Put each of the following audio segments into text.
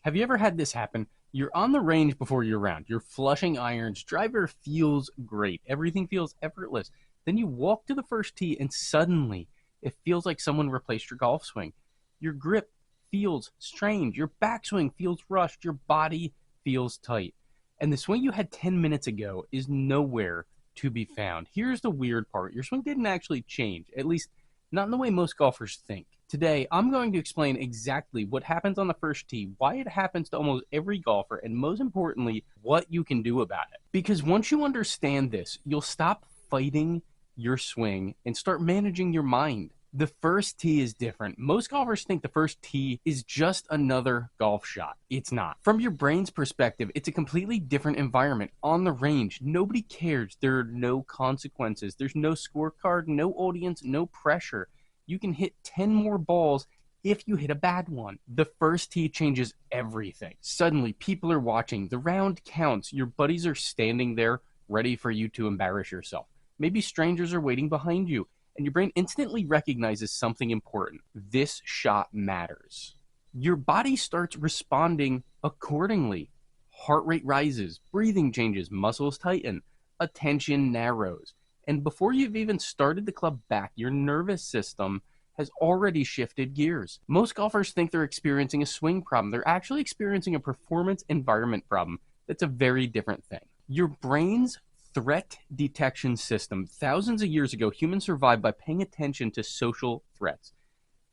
Have you ever had this happen? You're on the range before you're around. You're flushing irons. Driver feels great. Everything feels effortless. Then you walk to the first tee and suddenly it feels like someone replaced your golf swing. Your grip feels strange. Your backswing feels rushed. Your body feels tight. And the swing you had 10 minutes ago is nowhere to be found. Here's the weird part. Your swing didn't actually change, at least not in the way most golfers think. Today, I'm going to explain exactly what happens on the first tee, why it happens to almost every golfer, and most importantly, what you can do about it. Because once you understand this, you'll stop fighting your swing and start managing your mind. The first tee is different. Most golfers think the first tee is just another golf shot. It's not. From your brain's perspective, it's a completely different environment. On the range, nobody cares. There are no consequences. There's no scorecard, no audience, no pressure. You can hit 10 more balls if you hit a bad one. The first tee changes everything. Suddenly, people are watching. The round counts. Your buddies are standing there ready for you to embarrass yourself. Maybe strangers are waiting behind you, and your brain instantly recognizes something important. This shot matters. Your body starts responding accordingly. Heart rate rises, breathing changes, muscles tighten, attention narrows. And before you've even started the club back, your nervous system has already shifted gears. Most golfers think they're experiencing a swing problem. They're actually experiencing a performance environment problem. That's a very different thing. Your brain's threat detection system. Thousands of years ago, humans survived by paying attention to social threats.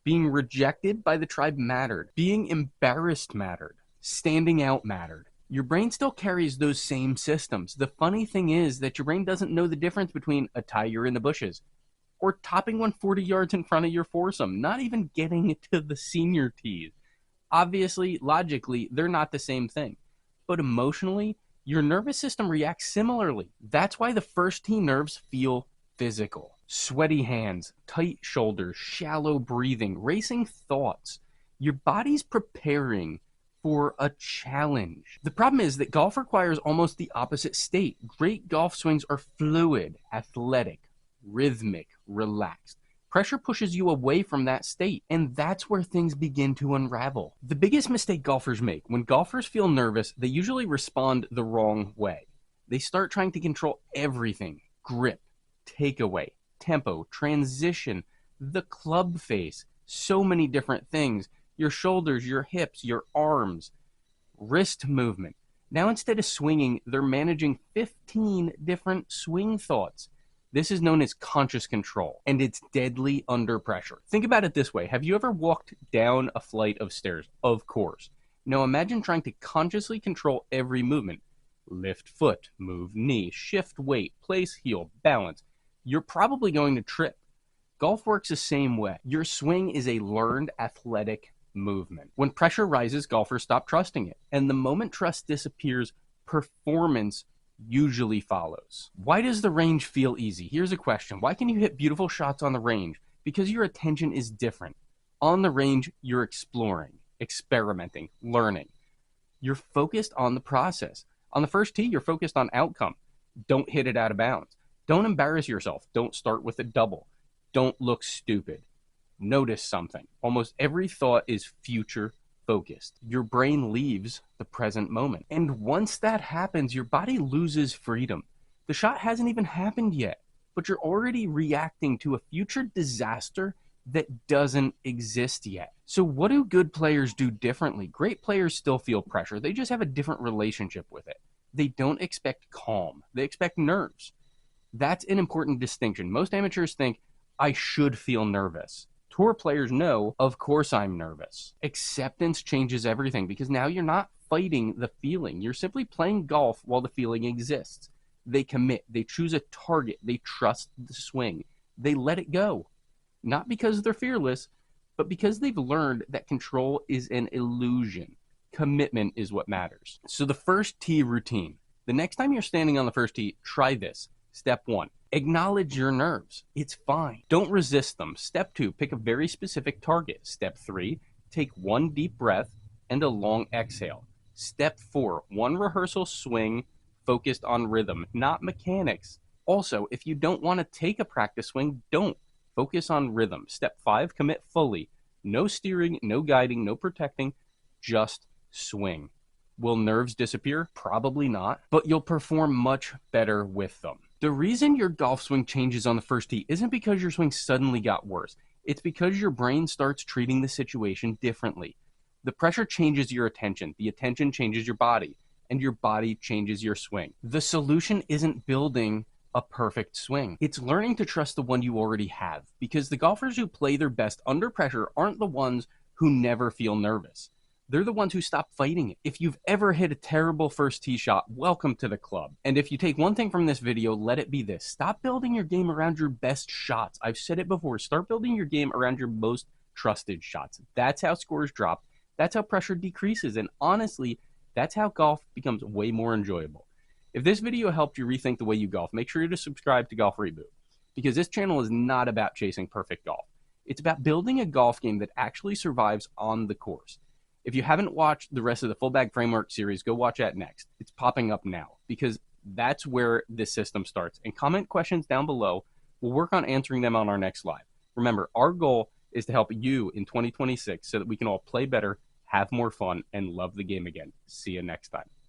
Being rejected by the tribe mattered. Being embarrassed mattered. Standing out mattered. Your brain still carries those same systems. The funny thing is that your brain doesn't know the difference between a tiger in the bushes or topping 140 yards in front of your foursome, not even getting to the senior tees. Obviously, logically, they're not the same thing. But emotionally, your nervous system reacts similarly. That's why the first tee nerves feel physical. Sweaty hands, tight shoulders, shallow breathing, racing thoughts. Your body's preparing for a challenge. The problem is that golf requires almost the opposite state. Great golf swings are fluid, athletic, rhythmic, relaxed. Pressure pushes you away from that state, and that's where things begin to unravel. The biggest mistake golfers make: when golfers feel nervous, they usually respond the wrong way. They start trying to control everything: grip, takeaway, tempo, transition, the club face, so many different things. Your shoulders, your hips, your arms, wrist movement. Now instead of swinging, they're managing 15 different swing thoughts. This is known as conscious control, and it's deadly under pressure. Think about it this way. Have you ever walked down a flight of stairs? Of course. Now imagine trying to consciously control every movement. Lift foot, move knee, shift weight, place heel, balance. You're probably going to trip. Golf works the same way. Your swing is a learned athletic movement. When pressure rises, golfers stop trusting it. And the moment trust disappears, performance usually follows. Why does the range feel easy? Here's a question. Why can you hit beautiful shots on the range? Because your attention is different. On the range, you're exploring, experimenting, learning. You're focused on the process. On the first tee, you're focused on outcome. Don't hit it out of bounds. Don't embarrass yourself. Don't start with a double. Don't look stupid. Notice something. Almost every thought is future focused. Your brain leaves the present moment. And once that happens, your body loses freedom. The shot hasn't even happened yet, but you're already reacting to a future disaster that doesn't exist yet. So what do good players do differently? Great players still feel pressure. They just have a different relationship with it. They don't expect calm. They expect nerves. That's an important distinction. Most amateurs think, I should feel nervous. Tour players know, of course I'm nervous. Acceptance changes everything because now you're not fighting the feeling. You're simply playing golf while the feeling exists. They commit. They choose a target. They trust the swing. They let it go. Not because they're fearless, but because they've learned that control is an illusion. Commitment is what matters. So the first tee routine. The next time you're standing on the first tee, try this. Step 1. Acknowledge your nerves. It's fine. Don't resist them. Step 2, pick a very specific target. Step 3, take one deep breath and a long exhale. Step 4, one rehearsal swing focused on rhythm, not mechanics. Also, if you don't want to take a practice swing, don't. Focus on rhythm. Step 5, commit fully. No steering, no guiding, no protecting, just swing. Will nerves disappear? Probably not, but you'll perform much better with them. The reason your golf swing changes on the first tee isn't because your swing suddenly got worse. It's because your brain starts treating the situation differently. The pressure changes your attention, the attention changes your body, and your body changes your swing. The solution isn't building a perfect swing. It's learning to trust the one you already have, because the golfers who play their best under pressure aren't the ones who never feel nervous. They're the ones who stop fighting it. If you've ever hit a terrible first tee shot, welcome to the club. And if you take one thing from this video, let it be this. Stop building your game around your best shots. I've said it before. Start building your game around your most trusted shots. That's how scores drop. That's how pressure decreases. And honestly, that's how golf becomes way more enjoyable. If this video helped you rethink the way you golf, make sure to subscribe to Golf Reboot, because this channel is not about chasing perfect golf. It's about building a golf game that actually survives on the course. If you haven't watched the rest of the Full Bag Framework series, go watch that next. It's popping up now, because that's where this system starts. And comment questions down below. We'll work on answering them on our next live. Remember, our goal is to help you in 2026 so that we can all play better, have more fun, and love the game again. See you next time.